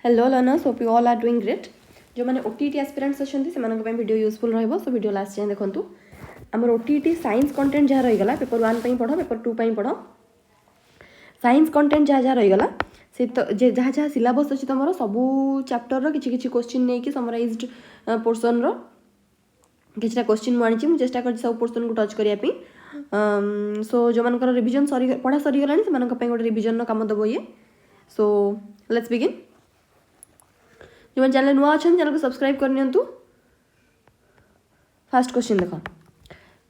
Hello learners, hope you all are doing great. जो मैंने OTT aspirants अच्छे से वीडियो यूजफुल रहा सो वीडियो लास्ट जाए देखूँ आमर OTT साइंस कंटेंट जहाँ रहीगला पेपर 1 पढ़ पेपर 2 पढ़ साइंस कंटेंट जहाँ जहाँ रहीगला से तो जहाँ जहाँ सिलेबस अच्छी तुम सबू चैप्टर किसी क्वेश्चन नहीं कि समराइज्ड पोर्सन किसी क्वेश्चन मुझे चेष्टा कर सब पोर्सन को टच करने सो जो मान रिविजन सरी पढ़ा सरीगला से गोटे रिविजन कम दब ये सो लेट्स बिगिन जो मैंने चैनल नुआ अच्छा चैनल को सब्सक्राइब करनी फास्ट क्वेश्चन देख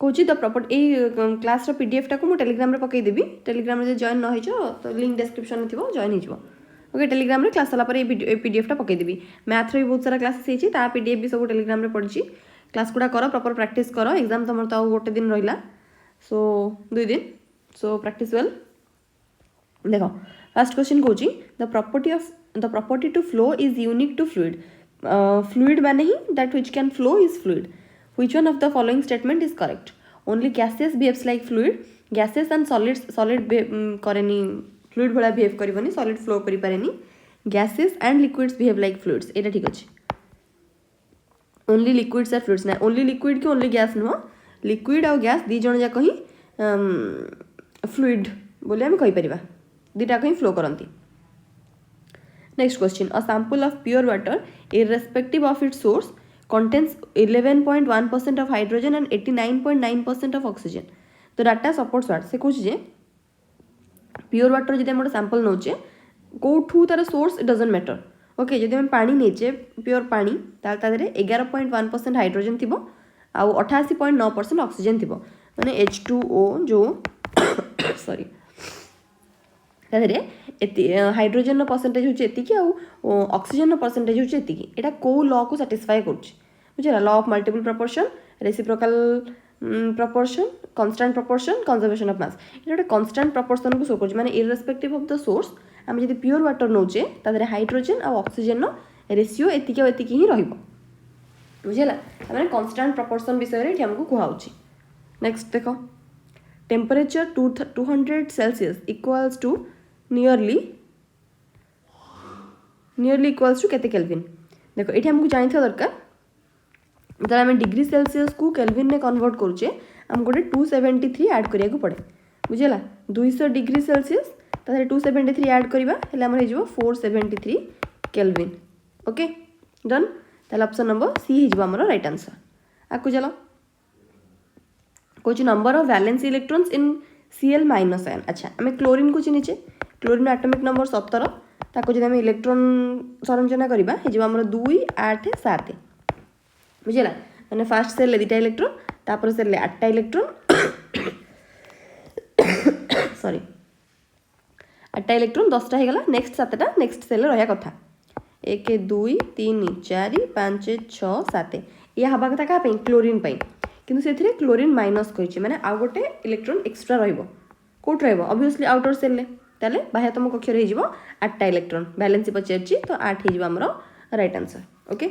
कौच द प्रॉपर्टी ये क्लास पीडीएफ टाक मुझे टेलीग्राम रे पकईदेवी टेलीग्राम रे जॉइन न हो तो लिंक डिस्क्रिप्शन में थी जॉइन हो ओके टेलीग्राम रे क्लास सारापर ये पीडीएफ टा पकईदेवी मैथ रे भी बहुत सारा क्लासेस होती है पीडीएफ भी सब टेलीग्राम रे पड़ी क्लास गुड़ा कर प्रॉपर प्रैक्टिस कर एग्जाम तुम तो गोटे दिन रहा सो 2 दिन सो प्रैक्टिस वेल देख फर्स्ट क्वेश्चन कौच the property to flow is unique to fluid fluid माने ही that which can flow is fluid which one of the following statement is correct only gases behaves like fluid gases and solid करेनी fluid भला behave करबनी solid flow करि पारेनी gases and liquids behave like fluids एटा ठीक अछि only liquids are fluids ना only liquid कि ओनली गैस नुह लिक्विड और गैस दी जन जाक ही फ्लूइड बोले आम कहि परिबा दुटा ही फ्लो करती next question a sample of pure water irrespective of its source contains 11.1% of hydrogen and 89.9% of oxygen तो डाटा सपोर्ट्स व्हाट से कुछ जे प्योर वाटर जदि हम सैंपल नौचे कौठू तार source it doesn't matter okay जदि हम पानी नेचे प्योर पानी तार 11.1% हाइड्रोजन थी आउ 88.9% ऑक्सीजन थी माने H2O जो सॉरी हाइड्रोजन परसेंटेज हूँ ऑक्सीजन परसेंटेज हूँ यहाँ कौ लॉ को सैटिस्फाई कर law of multiple proportion reciprocal proportion constant proportion conservation of mass ये गोटे कांस्टेंट प्रपोर्शन को शो कर माने इररेस्पेक्टिव ऑफ द सोर्स आम जब प्योर वाटर नौचे हाइड्रोजन और ऑक्सीजन रेसीओ एति ही रुझेगा मैंने कांस्टेंट प्रपोर्शन विषय ये आमको कहुच्छी नेक्स्ट देख temperature 200 Celsius equals to nearly equals to केते केल्विन देखो ये आमको जानी दरकार जो आम डिग्री सेल्सियस को केल्विन में कन्वर्ट करुचे आम गोटे 273 ऐड करिया पड़े बुझेगा 200 डिग्री सेल्सियस 273 ऐड करवा 473 केल्विन ओके डन ताले ऑप्शन नंबर सी हो आमर राइट आंसर आकु चलो कौन number of valence electrons in Cl minus ion अच्छा आम क्लोरीन को चिन्हीचे क्लोरीन एटॉमिक नंबर 17 ताको जब आम इलेक्ट्रॉन संरचना करवा आमर 2 8 7 बुझेगा मैंने फास्ट सेल 2टा इलेक्ट्रॉन तापर सेल 8टा इलेक्ट्रॉन सॉरी 8टा इलेक्ट्रॉन 10टा होगा नेक्स्ट 7टा नेक्स्ट सेल रहा कथा 1 2 3 4 5 6 7 यह हवा कथा क्या क्लोरीन किंतु से क्लोरीन माइनस कर माने आउ गोटे इलेक्ट्रॉन एक्स्ट्रा रोट ऑब्वियसली आउटर सेल ताले बाह्यतम कक्ष हो 8टा इलेक्ट्रॉन बैलेंस पचार तो 8 होमर राइट आंसर ओके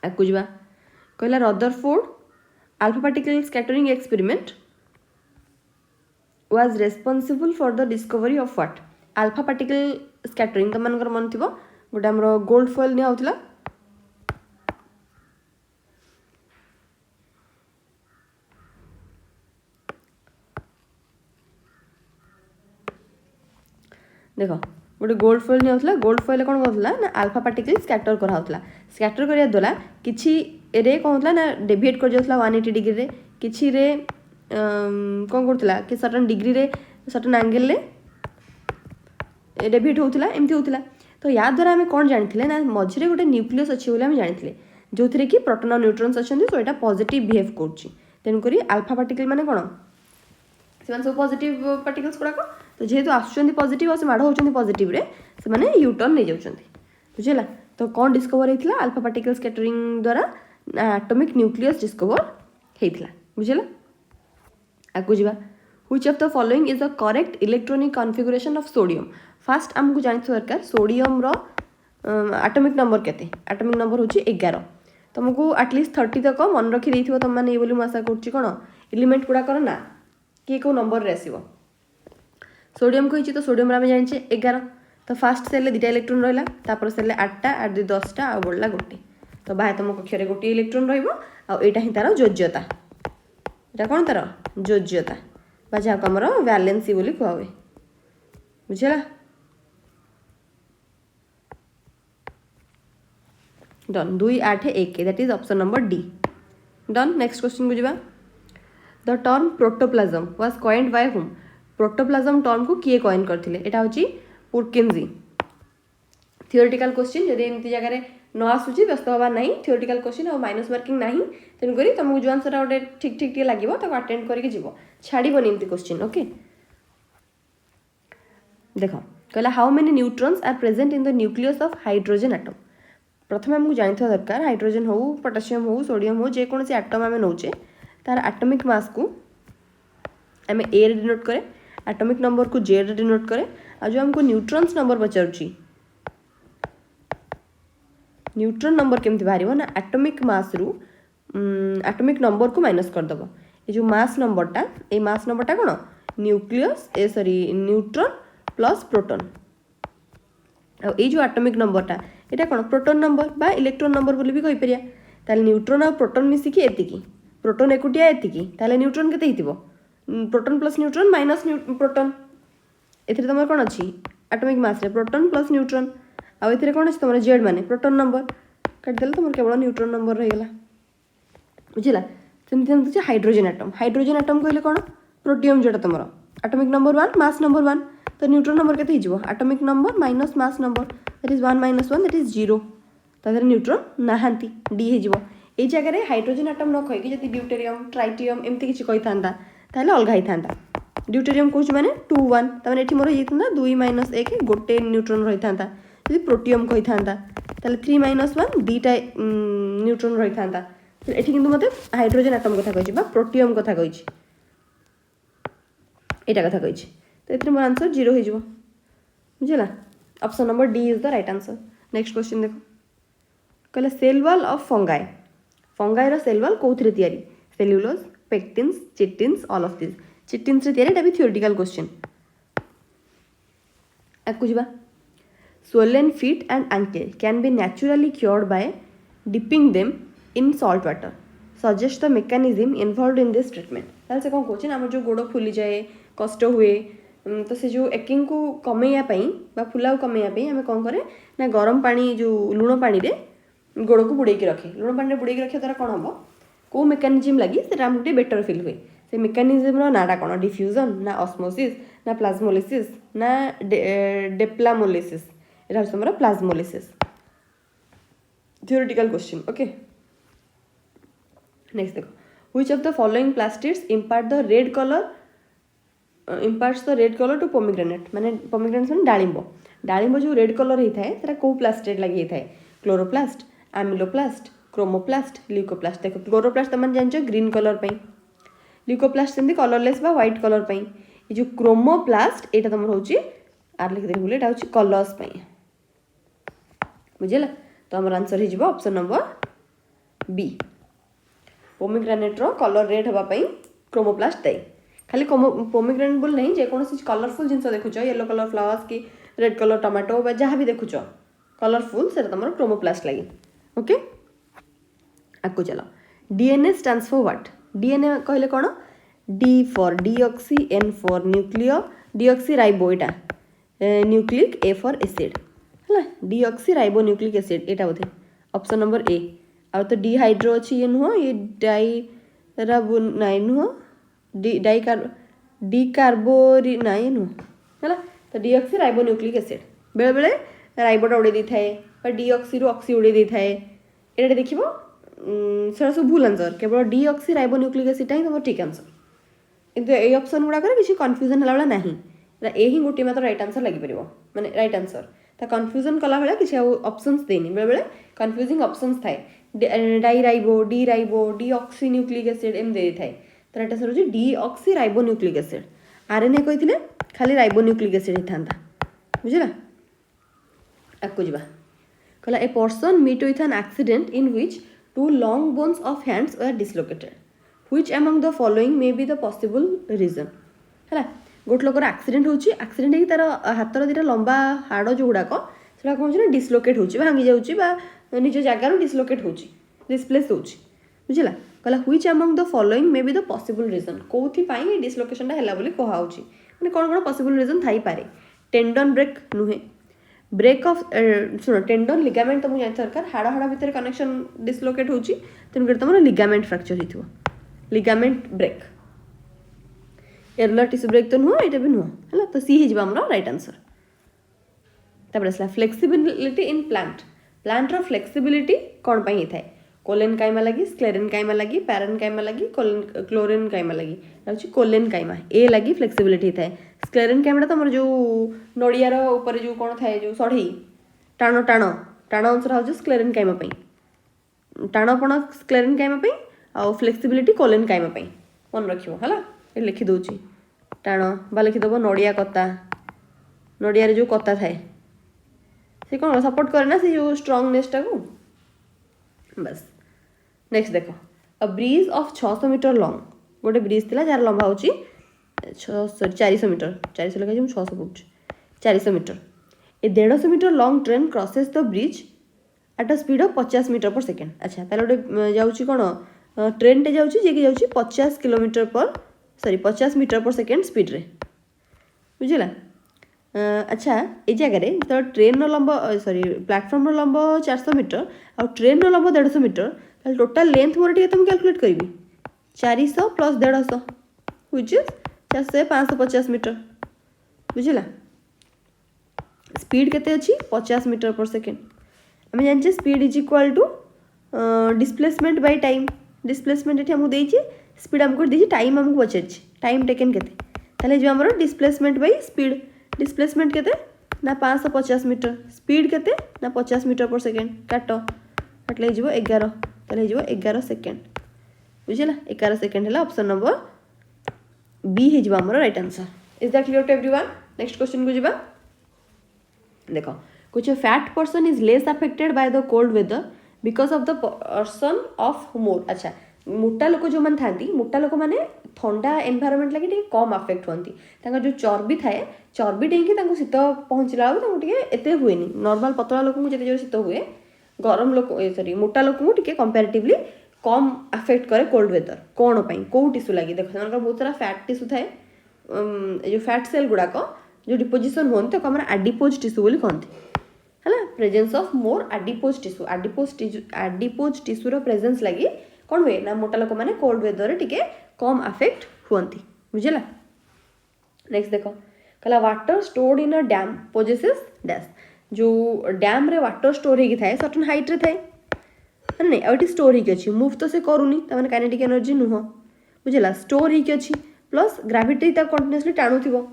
आगु जा कहला Rutherford alpha particle scattering experiment was responsible for the discovery of what alpha particle scattering तुम मन मन थी गोटे आम गोल्ड फॉइल नि होता देख गोटे गोल्ड फॉइल नहीं होता गोल्ड फॉइल कौन कहला ना अल्फा पार्टिकल स्कैटर कराला स्कैटर करिया द्वारा किछि रे कौन होता ना डेविएट कर जाउतला 180 डिग्री रे किछि रे कौन करतला कि सर्टेन डिग्री रे सर्टेन एंगल रे डेविएट होतला एमती होतला तो या द्वारा हमें कौन जानिथिले ना मझिरे गोटे न्यूक्लियस अछि बोले हम जानिथिले जोथिरे कि प्रोटॉन और न्यूट्रॉन्स अछंती सो एटा पॉजिटिव बिहेव करछि तेन करी अल्फा पार्टिकल माने कोन से सब पॉजिटिव पार्टिकल्स गुड़ाक तो जेहेतु आसुँच पॉजिटिव और माड़ होती पॉजिटिव रे से माने यूटर्न नहीं जाउछंती बुझेला तो कौन डिस्कवर होता अल्फा पार्टिकल स्कैटरिंग द्वारा एटॉमिक न्यूक्लियस डिस्कवर होता बुझेला आगु जा which of the following is the correct electronic configuration of sodium fast आमको जानी दरकार सोडियम रो एटॉमिक नंबर केते एटॉमिक नंबर होची 11 तुमको एटलिस्ट 30 तक मन रखी देथिबो तुम माने ये बोली मैं आशा करछि कोन एलिमेंट गुडा कर ना किए कौ नंबर रे आसीबो सोडियम कही तो सोडियम आम जाने 11 तो फास्ट सेल दुटा इलेक्ट्रोन रहा तापर सेल 8टा 8 2 10टा आ बढ़ला गोटे तो बाह्यतम कक्षर गोटे इलेक्ट्रोन रहा ही तार योज्यता यहाँ कौन तार योज्यता जहाँ को आमर वैलेंसी बोली कह हुए बुझेगा done 2 8 1 that is option number D done next question को जावा the term protoplasm was coined by whom protoplasm term को किए कॉइन करथिले एटा होची पुरकिन्जी थियोरेटिकल क्वेश्चन जदि एमती जगह न आसूची व्यस्त हवा नहीं थियोरेटिकल क्वेश्चन और माइनस मार्किंग नहीं तेणुक तुमको जो आंसर गोटे ठीक ठीक लगे तो अटेंड करके जीव छाड़बनी एमती क्वेश्चन ओके देख कहला how many neutrons are present in the nucleus of hydrogen atom प्रथम आमको जानता दरकार हाइड्रोजन हो पोटासियम हो सोडियम हो जेकोसी एटम आम नौचे तार एटॉमिक मास को आम ए रे डिनोट करे एटॉमिक नंबर को जे रे डिनोट करे आ जो हमको न्यूट्रॉन्स नंबर पचारुची न्यूट्रॉन नंबर केमती बाहर ना एटॉमिक मास रु एटॉमिक नंबर को माइनस करदेव ये जो मास नंबरटा ये मास नंबरटा कौन न्यूक्लियस ए सॉरी न्यूट्रॉन प्लस प्रोटॉन और ये जो एटॉमिक नंबरटा यहाँ कौन प्रोटॉन नंबर बा इलेक्ट्रॉन नंबर बोली भी कहीपर ताले न्यूट्रॉन और प्रोटॉन मिसिकी एतिकी प्रोटॉन एकुटिया एतिकी ताले न्यूट्रॉन केते हितिबो proton plus neutron minus proton एथिरे तमर कौन अच्छी एटॉमिक मास रे प्रोटॉन प्लस न्यूट्रॉन आउ एथिरे कौन अच्छी तुम जेड माने प्रोटॉन नंबर काटिदेले तुम केवल न्यूट्रॉन नंबर रहीगला बुझिला सेमती हाइड्रोजन एटम कहले कौन प्रोटियम जोटा तुम एटॉमिक नंबर 1 मास नंबर 1 तो न्यूट्रॉन नंबर केते हिजिबो atomic number minus mass number that is 1 minus 1 that is 0 तादर न्यूट्रॉन नाहांती डी हिजिबो ए जगह रे हाइड्रोजन एटम न कहि जति ड्यूटेरियम ट्राइटियम एमती किछि कहि थांदा ताले अलग ही थांदा ड्यूटेरियम कहूँ माने 2 1 तमाने एठी मोर होइथांदा 2 माइनस 1 गोटे न्यूट्रॉन रही थांदा जदि प्रोटियम कहि थांदा ताले 3 माइनस 1 दुटा न्यूट्रॉन रही थांदा एठी किंतु मते हाइड्रोजन एटम कथा कहिछि बा प्रोटियम कथा कहिछि एटा कथा कहिछि तो एथरे मोर आंसर 0 हो जिवो बुझला option number D is the right answer next question देखो कहला सेल वॉल ऑफ फंगाई रो सेल वॉल कोथरे तयारी cellulose pectins chitins all of this chitins रे तयारी एटा भी थियोरेटिकल क्वेश्चन आकु जिबा swollen feet and ankle can be naturally cured by dipping them in salt water suggest the mechanism involved in this treatment ताल से कौन कहूँ आम जो गोड़ फुली जाए कष्ट हुए तो से जो एकिंग को कमेयापाई बा फुला कमेयापाई आम कौन करे ना गरम पानी जो लुण पानी रे गोड़ को बुड़ेकी रखे लुण पानी बुड़ेकी रखा द्वारा कौन हम कौ मेकानिजम लगी से गोटे बेटर फिल हुए से मेकानिजम नाटा कौन डिफ्यूजन ना ऑस्मोसिस ना प्लाज्मोलिसिस ना डेप्लामोलिसिस এটা হচ্ছে আমরা plasmolysis theoretical question okay next দেখো which of the following plastids imparts the red color to pomegranate মানে pomegranate মানে ডালিম্ব जो रेड कलर होता है सेटा को प्लास्टिड लगी होता है क्लोरोप्लास्ट एमिलोप्लास्ट क्रोमोप्लास्ट ल्यूकोप्लास्ट देखो क्लोरोप्लास्ट तुम जानछ ग्रीन कलर पे ल्यूकोप्लास्ट सेमती कलरलेस बा व्हाइट कलर पे ये जो क्रोमोप्लास्ट एटा तुम होची आर लिख देबो एटा होची कलर्स पे बुझेला तो हमर आंसर हो ऑप्शन नंबर बी पोमिग्रेनेट रो कलर रेड हवा पई क्रोमोप्लास्ट दे खाली पोमिग्रेनेट बोल नहीं जे कोनोसी कलरफुल जिंस देखुछ येलो कलर फ्लावर्स की रेड कलर टमाटो बा जहाँ भी देखुछ कलरफुल से तुम क्रोमोप्लास्ट लगी ओके आगु चलो DNA stands for what DNA कहले कौन D for deoxy N for nucleo deoxy ribo एटा न्यूक्लिक ए फॉर एसिड है डीऑक्सी राइबो न्यूक्लिक एसिड एटा बोधे ऑप्शन नंबर ए आ तो डिहाइड्रो अच्छी ये नुह ये डाई राबो नाई नुह डी कार्बोरी नाई नुह है तो डीऑक्सी राइबो न्यूक्लिक एसिड बेले बेले राइबोटा उड़े दी थाए डीऑक्सी रु ऑक्सी उड़े दी थाए एटा देखिबो सेटा सब भूल आंसर केवल डीऑक्सी राइबो न्यूक्लिक एसिड ही तुम ठीक आंसर किंतु ए ऑप्शन गुड़ा किसी कन्फ्यूजन हला नहीं यही गोटे मात्र राइट आंसर लगी पार माने राइट आंसर ता कन्फ्यूजन कला बेला किसी ऑप्शंस देनी बेले बेले कन्फ्यूजिंग ऑप्शंस थाए di ribo deoxy nucleic acid एम दे थाए तो एटा sir D oxy ribo nucleic acid RNA कही खाली राइबो न्यूक्लिक एसिड ही था बुझला आकु जा कहला a person meet with an accident in which two long bones of hands were dislocated which among the following may be the possible reason है गोटे लोकर accident होची एक्सीडेंट होगी तार हाथर दुटा लंबा हाड़ जो गुड़ाक से कौन ना डिसलोकेट होची भांगी जाऊँगी निज जगार डिसलोकेट होची डिस्प्लेस होची बुझला कहला which among the following may be the possible reason कौथि डिसलोकेशनटा है बोली कहुच्छी मैंने कौन कौन पॉसिबल रीजन थाई पारे टेंडन ब्रेक नुहे ब्रेक ऑफ शुण टेंडन लिगामेंट तुमको जानते दरकार हाड़ हाड़ भितर कनेक्शन डिसलोकेट होची तेणुकर तुम लिगामेंट फ्रैक्चर हो लिगामेंट ब्रेक एरुलर टिश्यू ब्रेक तो नुह ये भी नुह है तो सी हो राइट आंसर तापर आसला फ्लेक्सिबिलिटी इन प्लांट रो फ्लेक्सिबिलिटी कौन पाई थाए कोलेन काइमा लगी स्क्लेरेन काइमा लगी पैरेन काइमा लगी क्लोरेन काइमा लगी होची कोलेन काइमा ए लगी फ्लेक्सिबिलिटी थाए स्क्लेरेन काइमा तुम जो नड़ियार ऊपर जो कौन थाए जो सढ़ई टाण टाण टाण अंशर हो स्क्लेरेन काइमा टाणपण स्क्लेरेन काइमा आउ फ्लेक्सिबिलिटी कोलेन काइमा मन रखियो है ये लिखि दूची टाण बा लिखिदेव नड़िया कता नड़िया जो कता थाए से कौन सपोर्ट करे ना से जो स्ट्रंगनेसटा को बस नेक्स्ट देखो a bridge of 600 metre long गोटे ब्रिज थिला जार लंबा होची 400 मीटर 400 लगा 600 foot 400 metre a 150 metre long train crosses the bridge at a speed of 50 metre per second अच्छा ताले गोटे जाउची कोन ट्रेन टे जाउची जे कि जाउची 50 किलोमीटर पर sorry 50 metre per second speed रे बुझिला अच्छा ये जगह तो ट्रेन लंब सॉरी प्लेटफॉर्म लंब 400 मीटर और ट्रेन लंब 150 मीटर ताल टोटाल लेंथ मोर टे तुम कैलकुलेट करी 400 प्लस 150 व्हिच इज 400 550 मीटर बुझिला स्पीड केते अछि 50 मीटर पर सेकेंड आम जानचे speed is equal to displacement by time displacement ये हमको देछि स्पीड हमको देछि टाइम हमको पचारछि टाइम टेकन केते ताले जो हमरो डिस्प्लेसमेंट बाय स्पीड डिस्प्लेसमेंट केते ना 550 मीटर स्पीड केते ना 50 मीटर पर सेकेंड काट काटले हो 11 ताले हो 11 सेकेंड बुझिला 11 सेकेंड है ऑप्शन नंबर बी हो हमर right answer is that clear to everyone next question को जिबा देखो कुछ fat person is less affected by the cold weather because of the person of more अच्छा मोटा लोक जो मैंने था मोटा लोक मैंने ठंडा एनवायरमेंट लगे कम अफेक्ट होती जो चर्बी थाए चर्बी डेकी शीत पहुँचला बेलू एत हुए नॉर्मल पतला लोक जिते जो शीत हुए गरम लोक सॉरी मोटा लोक कंपेरेटिवली कम अफेक्ट करे कोल्ड वेदर कौन पाई कौ टिश्यू लगी देख से बहुत सारा फैट टिश्यू थाए जो फैट सेल गुड़ाक जो डिपोजिशन होती तो आम एडिपोज टिश्यू बोली कहते है presence of more adipose tissue adipose टिश्यूर प्रेजेंस लगी कौन हुए ना मोटा लोक मैंने कोल्ड वेदर टिके कम अफेक्ट हुंती बुझला नेक्स्ट देखो कहला water stored in a dam possesses dash जो डैम रे वाटर स्टोर होगी थाए सर्टेन हाइट रे थाए नहीं आउट स्टोर होगी अच्छी मूव तो से करूनी तमाने काइनेटिक एनर्जी नुह बुझला स्टोर होगी अच्छी प्लस ग्रेविटी ता कंटीन्यूअसली टाणुथिबो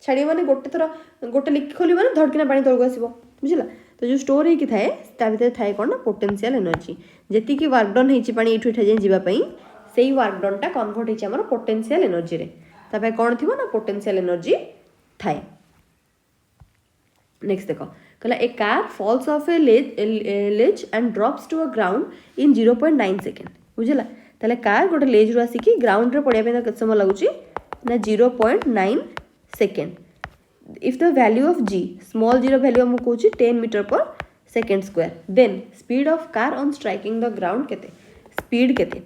छाड़ी माने गोटे थर गोटे लिक खोली माने धड़किना पानी तळको आसीबो बुझला तो जो स्टोर होगी थाए ता भीतर थाए कोन ना पोटेंशियल एनर्जी जेति की वर्क डन हेची पानी एठु एठा जे जीवा पई सेही वर्क डन टा कन्वर्ट हेची हमर पोटेंशियल एनर्जी रे ता पे कोन थिबो ना पोटेंशियल एनर्जी थाए नेक्स्ट देखो कहला a car falls off a ledge and drops to a ground in 0.9 second बुझला ताले कार गोटे लेज रो आसी की ग्राउंड रे पड़िया पे केते समय लागुची ना 0.9 second if the value of g small zero value हम कहूँ 10 metre per second square then speed of car on striking the ground केते स्पीड केते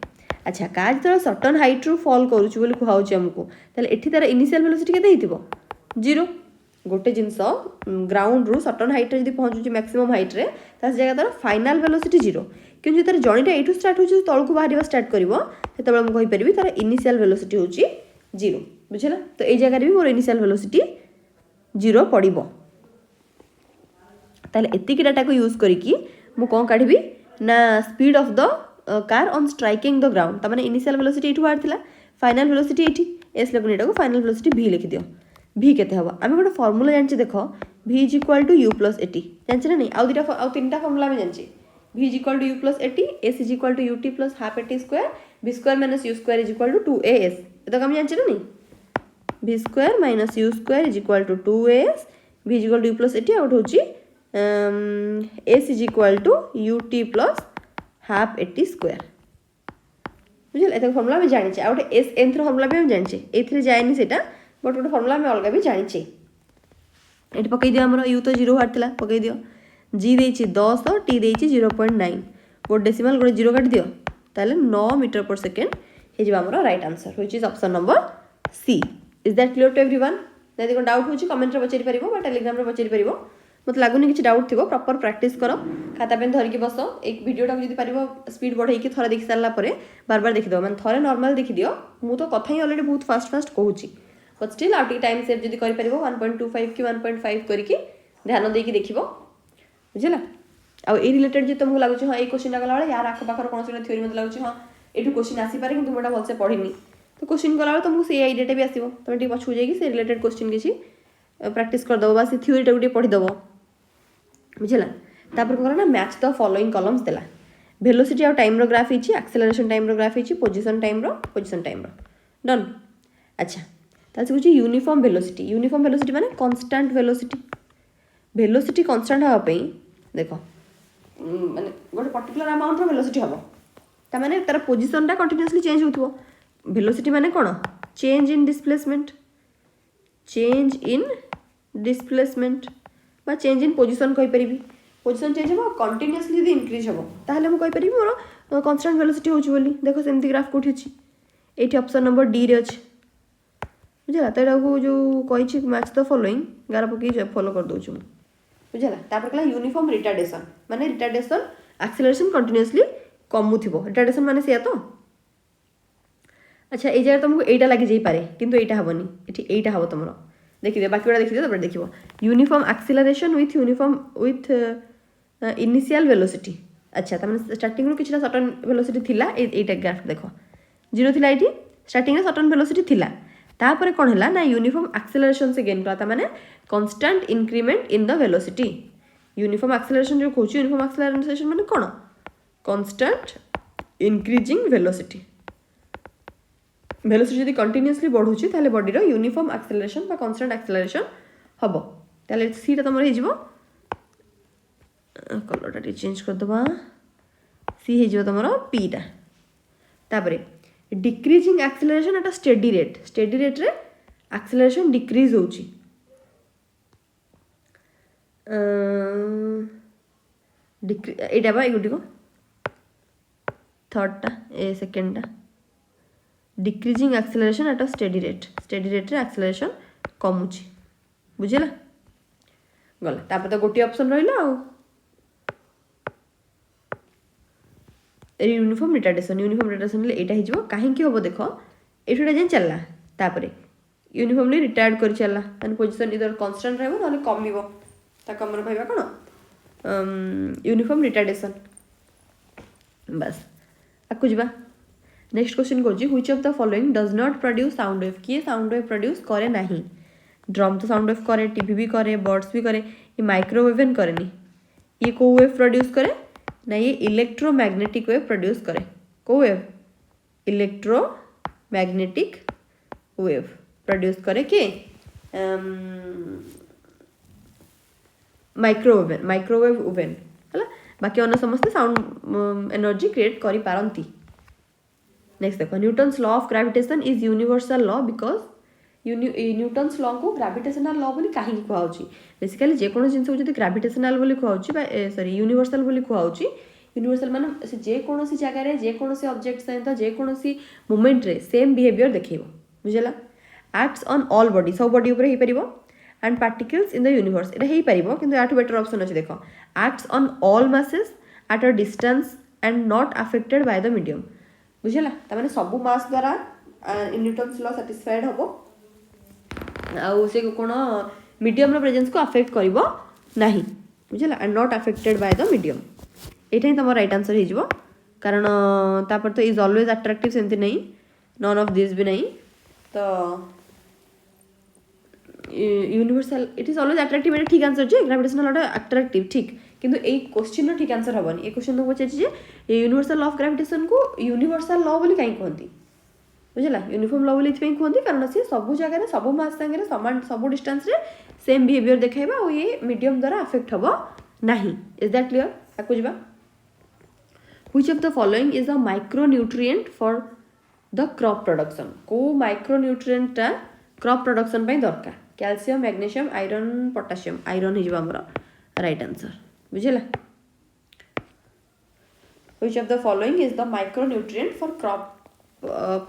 अच्छा कार जो सर्टन हाइट रू फॉल करूछु बोली कहूँ हमको ताले एठी तार इनिशियल वेलोसिटी केते हिथिबो 0 गोटे जिनस ग्राउंड रू सर्टन हाइट रे जदी पहुंचुची मैक्सिमम हाइट रे तास जगह तार फाइनल वेलोसिटी 0 किंतु तार जणीटा एठू स्टार्ट होची तळकु बाहरिबा स्टार्ट करबो सेतबेले हम कहि परबी तार इनिशियल वेलोसिटी होची 0 बुझला तो ए जगह रे भी मोर इनिशियल वेलोसिटी 0 पड़िबो ताले एतिकी डाटा को यूज करिकी मु कोन काढबी ना speed of the car on striking the ground त माने इनिशियल वेलोसिटी एठू बाहरथिला फाइनल वेलोसिटी एठी एस लेखन एटा को फाइनल वेलोसिटी v लिखि दियो v केते हबो आमे गोटे फार्मूला जानछि देखो v = u + at जानछि ना नहीं आ दुटा आ तीनटा फार्मूला में जानछि v = u + at s = ut + half at square v square - u square = 2as एटा हम जानछि ना नहीं v square - u square = 2as v = u + at out होची s = ut + half at square बुझल एता फार्मूला में जानि छै आउट s nth फार्मूला भी हम जानि छै एथरे जायनि सेटा बट गोटे फर्मुला आम अलग भी जाचे ये पकई दियो आमर यू तो 0 बाहर पकई दियो जी देछि 10 टी देछि 0.9 गोटे डेसिमल गोटे 0 काट दियो ताले 9 मीटर पर सेकेंड हे जिबा आमर right answer which is option number C is that clear to everyone यदि कोन डाउट होछि कमेंट रे पचेरि परिबो बा टेलीग्राम रे पचेरि परिबो मत लागुनी किछि डाउट थिबो प्रॉपर प्रैक्टिस करो खाता पेन धरिकी बस एक वीडियोटा जदि पारिबो स्पीड बढ़ाई कि थोड़ा देखि सारला परे बार बार देखि दो माने थोड़े नॉर्मल देखि दियो मु तो कथा ही ऑलरेडी बहुत फास्ट कहूची but still out time save जदि करि परिबो 1.25 कि 1.5 करिकी ध्यान देकी देखिबो बुझला आ ए रिलेटेड जे तुमको लागुची हां ए क्वेश्चन गला वाला यार आख पाखर कोन से थ्योरी मत लागुची हां एठु क्वेश्चन आसी पारे किंतु मोटा भलसे पढिनी तो क्वेश्चन गला वाला तुमको से आईडियाटा भी आसीबो तुम टी पछु जाई कि से रिलेटेड क्वेश्चन किछि प्रैक्टिस कर दबो बा से थ्योरी टा गुटे पढि दबो बुझला तापर कोन ना मैच द फॉलोइंग कॉलम्स देला वेलोसिटी और टाइम रो ग्राफ हिची एक्सेलरेशन टाइम रो ग्राफ हिची पोजीशन टाइम रो डन अच्छा तासे कुछ यूनिफॉर्म वेलोसिटी माने कांस्टेंट वेलोसिटी कांस्टेंट हवा पई देखो माने गोटे पर्टिकुलर अमाउंट रो वेलोसिटी हबो ता माने तार पोजीशन टा कंटीन्यूअसली चेंज होथबो वेलोसिटी माने कोन चेंज इन डिस्प्लेसमेंट बा चेंज इन पोजीशन कहि परिबी पोजीशन चेंज हो कंटीन्यूअसली यदि इंक्रीज हो ताहले हम कहि परिबी मोर कांस्टेंट वेलोसिटी होची बोली देखो सेमती ग्राफ कोठी अछि एठी ऑप्शन नंबर डी रे अछि बुझला तेरा को जो कहि छी मैच द फॉलोइंग गारा पकी फॉलो कर दउ छु बुझला तापर कला यूनिफॉर्म रिटार्डेशन माने रिटार्डेशन एक्सेलरेशन कंटीन्यूअसली कमु थिबो रिटार्डेशन माने से तो अच्छा ए जगह तुमको एटा लागि जाई पारे किंतु एटा हबनी एठी एटा हबो तमरो देखि दे बाकी वाला देखि दे तब देखिबो uniform acceleration with initial velocity अच्छा त माने स्टार्टिंग रो किछटा सर्टेन वेलोसिटी थिला एटा ग्राफ देखो 0 थिला एठी स्टार्टिंग रे सर्टेन वेलोसिटी थिला तापर कोन हला ना यूनिफॉर्म एक्सेलरेशन से गेन करता माने constant increment in the velocity uniform acceleration जो कहूची यूनिफॉर्म एक्सेलरेशन माने कोन कांस्टेंट इंक्रीजिंग वेलोसिटी जदि कंटीन्यूअसली बढ़ुची ताले बॉडी रो यूनिफॉर्म एक्सेलरेशन बा कांस्टेंट एक्सेलरेशन हबो ताले सी टा तमर हे जिवो कलर टा चेंज कर दबा सी हे जिवो तमर पी टा तापरे डिक्रीजिंग एक्सेलरेशन एटा स्टेडी रेट रे एक्सेलरेशन डिक्रीज होची एटा बा एगुटी को थर्ड टा ए सेकंड टा decreasing acceleration at a steady rate रे एक्सेलरेशन कमुची बुझिला गला तापर तो गोटी ऑप्शन रहिला आ यूनिफॉर्म रिटार्डेशन ले एटा हिजबो काहे कि होबो देखो एठुडा जेन चलला तापरे यूनिफॉर्मली रिटायर्ड कर चलला माने पोजीशन इधर कांस्टेंट रहबो नले कमिबो ता कमर भाइबा कोन यूनिफॉर्म रिटार्डेशन बस आकु जिबा नेक्स्ट क्वेश्चन कोजी which of the following does not produce sound wave किए साउंड वेव प्रोड्यूस करे नाही ड्रम तो साउंड वेव करे टीवी भी करे बर्ड्स भी करे ये माइक्रोवेव एन करेनी ये को वेव प्रोड्यूस करे ना ये इलेक्ट्रोमैग्नेटिक वेव प्रोड्यूस करे को वेव इलेक्ट्रोमैग्नेटिक वेव प्रोड्यूस करे के माइक्रोवेव ओवेन हला बाकी अन्य समस्त साउंड एनर्जी क्रिएट करि पारंती नेक्स्ट देखो Newton's law of gravitation is universal law because Newton's law को ग्रेविटेशनल लॉ बोली काहे कहउची बेसिकली जे कोनो जिंस जदी ग्रेविटेशनल बोली कहउची बा सॉरी यूनिवर्सल बोली कहउची यूनिवर्सल माने से जे कोनो सी जगह रे जे कोनो सी ऑब्जेक्ट सहित जे कोनो सी मोमेंट रे सेम बिहेवियर देखैबो बुझला एक्ट्स ऑन ऑल बॉडी सब बॉडी ऊपर हे परिबो and particles in the universe एटा हे परिबो किंतु आठो बेटर ऑप्शन अछि देखो acts on all masses at a distance and not affected by the medium बुझला त माने सब मास द्वारा न्यूटन्स लॉ सैटिस्फाइड होबो आ से कोन मीडियम रो प्रेजेंस को अफेक्ट करिवो नाही बुझला and not affected by the medium एटा ही तमर राइट आंसर हे जिवो कारण तापर तो इज ऑलवेज अट्रैक्टिव सेंति नहीं नॉन ऑफ दिस भी नहीं तो universal it is always attractive एटा ठीक आंसर जे ग्रेविटेशनल लॉ अट्रैक्टिव ठीक किंतु ए क्वेश्चन रो ठीक आंसर हबनी ए क्वेश्चन तो पछे जे यूनिवर्सल लॉ ऑफ ग्रेविटेशन को यूनिवर्सल लॉ बोली काई कहंती बुझला यूनिफॉर्म लॉ बोली इथपे कहंती कारण से सब जगह रे सब मास संगे रे समान सब डिस्टेंस रे सेम बिहेवियर देखाइबा और ये मीडियम द्वारा अफेक्ट हबो नाही इज दैट क्लियर आकु जिबा which of the following is a micronutrient for the crop production को माइक्रोन्यूट्रिएंट टा क्रॉप प्रोडक्शन ପାଇଁ ଦରକାର କ୍ୟାଲସିୟम मैग्नीशियम आयरन पोटासियम आयरन हो आमर राइट आंसर बुझेला which of the following is the micronutrient for crop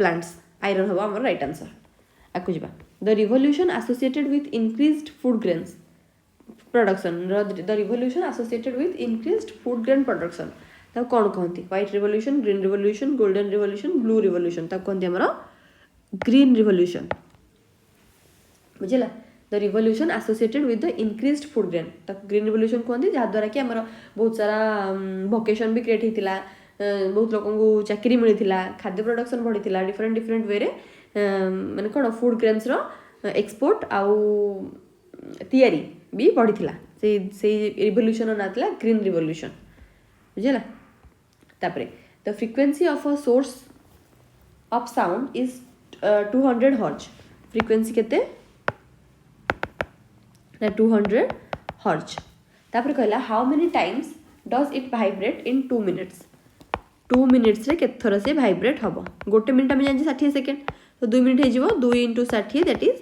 plants iron हवा आमर right answer आकु जिबा the revolution associated with increased food grains production the revolution associated with increased food grain production ताको कौन कहती white revolution green revolution golden revolution blue revolution ताको कहती हमर green revolution बुझेला the revolution associated with the increased food grain ताको green revolution कहती जहाँ द्वारा कि हमर बहुत सारा वोकेशन भी क्रिएट होता बहुत लोक को चाकरी मिलता खाद्य प्रोडक्शन बढ़ीला डिफरेंट डिफरेंट वे माने कौन फूड ग्रेन्स एक्सपोर्ट आउ तैयारी भी बढ़ीला से रिवोल्यूशन ना था ग्रीन रिवोल्यूशन बुझेला तापरे the frequency of a source of sound is 200 hertz frequency केते ना 200 हर्ट्ज तापरे कहला how many times does it vibrate in 2 minutes 2 minutes रे केत थर से वाइब्रेट हबो गोटे मिनिट में जानि 60 सेकंड तो 2 मिनिट हे जिवो 2 * 60 दैट इज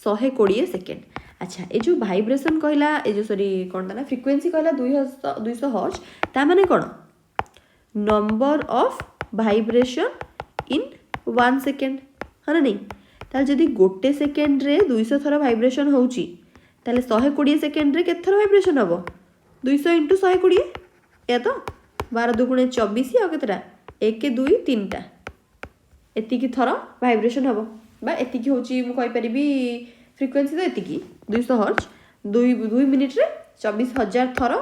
120 सेकंड अच्छा ये जो वाइब्रेशन कहला ये जो सॉरी कौन ना फ्रीक्वेंसी कहला 200 हर्ट्ज ता माने कौन number of vibration in 1 second है ना नहीं ताल जदि गोटे सेकेंड रे 200 थर वाइब्रेशन होउची ताले 120 सेकेंड रे केत थर वाइब्रेशन हबो 200 * 120 या तो 12 दुगुणे 24 आ केतरा 1 2 3 टा एति की थर वाइब्रेशन हबो बा एति की होची मु कहि परिबी फ्रीक्वेंसी तो एति 200 हर्ट्ज 2 मिनिट रे 24,000 थर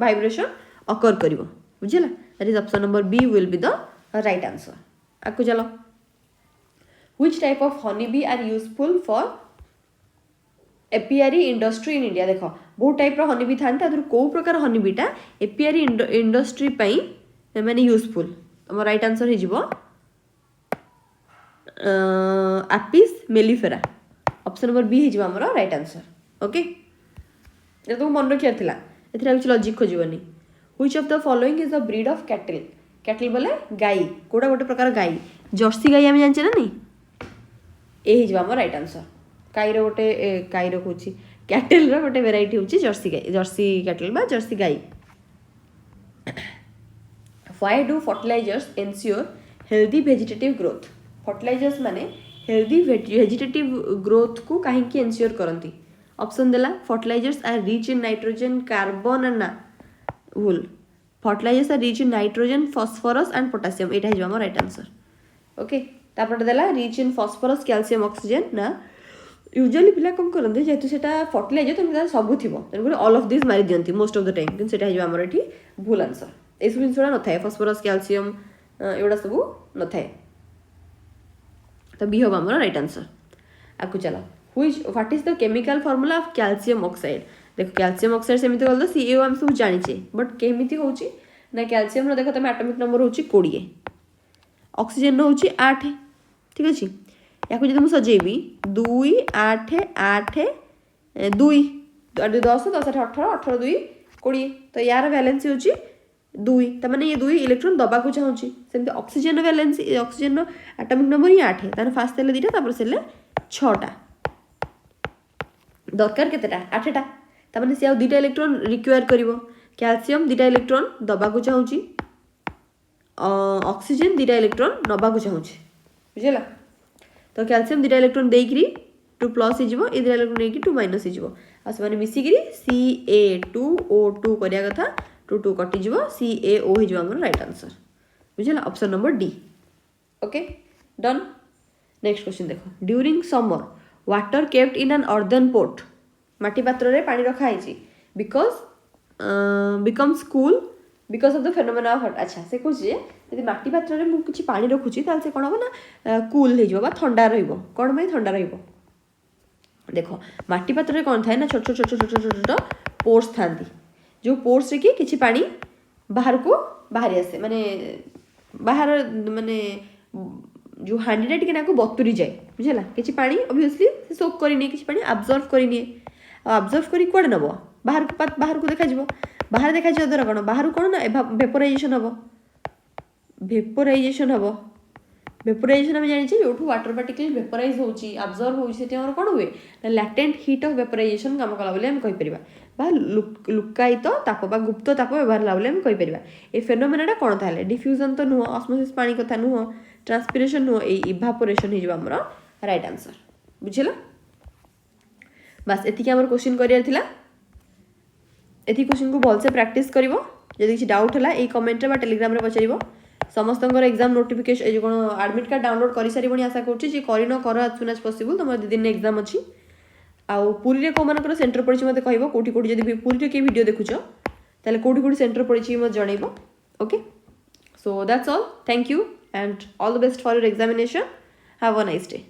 वाइब्रेशन अकर करिवो बुझला that is option number B will be the right answer आकु चलो which type of honey bee are useful for apiary industry in India देखो बहुत टाइप रो हनी बी थांता अदर को प्रकार हनी बीटा एपीआरी इंडस्ट्री पई माने यूजफुल हमर राइट आंसर हे जिवो Apis mellifera option number B हिजवा हमर राइट आंसर ओके ये तो मन रखिया थिला एथिरा कुछ लॉजिक खोजिबनी which of the following is the breed of cattle cattle बोले गाई कोडा गोटे प्रकार गाई जर्सी गाई हम जानचे ना नहीं ए हिजवा हमर राइट आंसर गाईर गोटे गाईर कहूची कैटल रो गोटे वेराइटी होची जर्सी गाई जर्सी कैटल बा जर्सी गाई why do fertilisers ensure healthy vegetative growth fertilisers माने हेल्दी वेजिटेटिव ग्रोथ को कहीं एंश्योर करती ऑप्शन देला fertilisers are rich in nitrogen carbon and ना भूल fertilisers are rich in nitrogen phosphorus and potassium एटा हिजवा राइट आंसर ओके तापर देला rich in phosphorus calcium oxygen ना यूजुअली पिला कम करते जेहेतु सेटा फर्टिलाइजर तुम सब थी ऑल ऑफ दिस मारी दियंती मोस्ट ऑफ द टाइम कि सेटा हिजवा हमर एठी भूल आंसर ए सब जिनसडा न थाए फॉस्फोरस कैल्शियम एडा सब न थाए तो बी हम हमारा राइट आंसर आकु चला what is the chemical formula of calcium oxide देखो कैल्शियम ऑक्साइड सेमिति गल तो सीएओ हम सब जानिचे बट केमिति होची ना कैल्शियम रो देखो तमे एटॉमिक नंबर होची 20 ऑक्सीजन रो होची 8 ठीक अछि याकु जदि हम सजेबी 2 8 8 2 10 10 18 18 2 20 तो यार वैलेंसी होची 2 त माने ये 2 इलेक्ट्रॉन दबा को चाहूची सेमते ऑक्सीजन रो वैलेंसी ऑक्सीजन रो एटॉमिक नंबर ही 8 है ताने फास्ट सेले 2टा तापर सेले 6टा दरकार केतेटा 8टा त माने से आ 2टा इलेक्ट्रॉन रिक्वायर करिवो कैल्शियम 2टा इलेक्ट्रॉन दबा को चाहूची ऑक्सीजन 2टा इलेक्ट्रॉन नबा को चाहूची बुझला तो कैल्शियम 2टा इलेक्ट्रॉन देइकरी 2 प्लस ही जिवो ए 2टा इलेक्ट्रॉन देइकरी 2 माइनस ही जिवो आ से माने मिसिकरी Ca2O2 करिया कथा 2 2 कटि जिवो CaO ही जिवो हमर राइट आंसर बुझला option number D okay done next question देखो during summer water kept in an earthen pot माटी पात्र रे पानी रखा है because becomes cool because of the phenomena of अच्छा से कुछ यदि माटी पात्र रे मु किछि पानी रखुची ताल से कोन हो ना कूल हे जिवो बा ठंडा रहिबो कोन भाई ठंडा रहिबो देखो माटी पात्र रे कोन थाए ना छोट छोट छोट छोट छोट पोर्स थांती जो पोर्स रे कि किछि पानी बाहर को बाहर आसे माने बाहर माने जो हांडीटा टिके ना को बतुरी जाए बुझला किछि पानी ऑब्वियसली से सोक करी नहीं किछि पानी अब्जॉर्ब करी नहीं अब्जॉर्ब करी कोड नबो बाहर को देखा जिवो बाहर देखा जिवो द्वारा कोन बाहर कोन ना वेपोराइजेशन हबो वेपोराइजेशन आम जानी जो वाटर पार्टिकल वेपोराइज होची अब्जर्व होची आम कौन हुए ना लैटेंट हीट ऑफ वेपोराइजेशन काम कला बोली आम कहीपर बा लुकायित ताप बा गुप्त ताप व्यवहार ला बोली आम कहीपर ए फेनोमेनाटा कौन ताले डिफ्यूजन तो नुह ऑस्मोसिस पानी कथा नुह ट्रांसपिरेशन नुह ए इभापोरेशन हो आमर राइट आंसर बुझिला बस एतिक आमर क्वेश्चन करियर थिला एति क्वेश्चन को भलसे प्रैक्टिस करिवो जदि किसी डाउट है ये कमेंट रे टेलीग्राम रे पचारिबो समस्त एग्जाम नोटिफिकेशन ये कौन आडमिट कार्ड डाउनलोड कर सारी आशा करुँची कर कर एज सुन एज पॉसिबल तुम 2 दिन एग्जाम अच्छी आउ पुरी रे को मानकर सेंटर पड़ी मते कहबो कोठी कोठी जदि पुरी रे के वीडियो देखुछ ताले कोठी कोठी सेंटर पड़ी मते जणैबो okay so that's all thank you and all the best for your examination have a nice day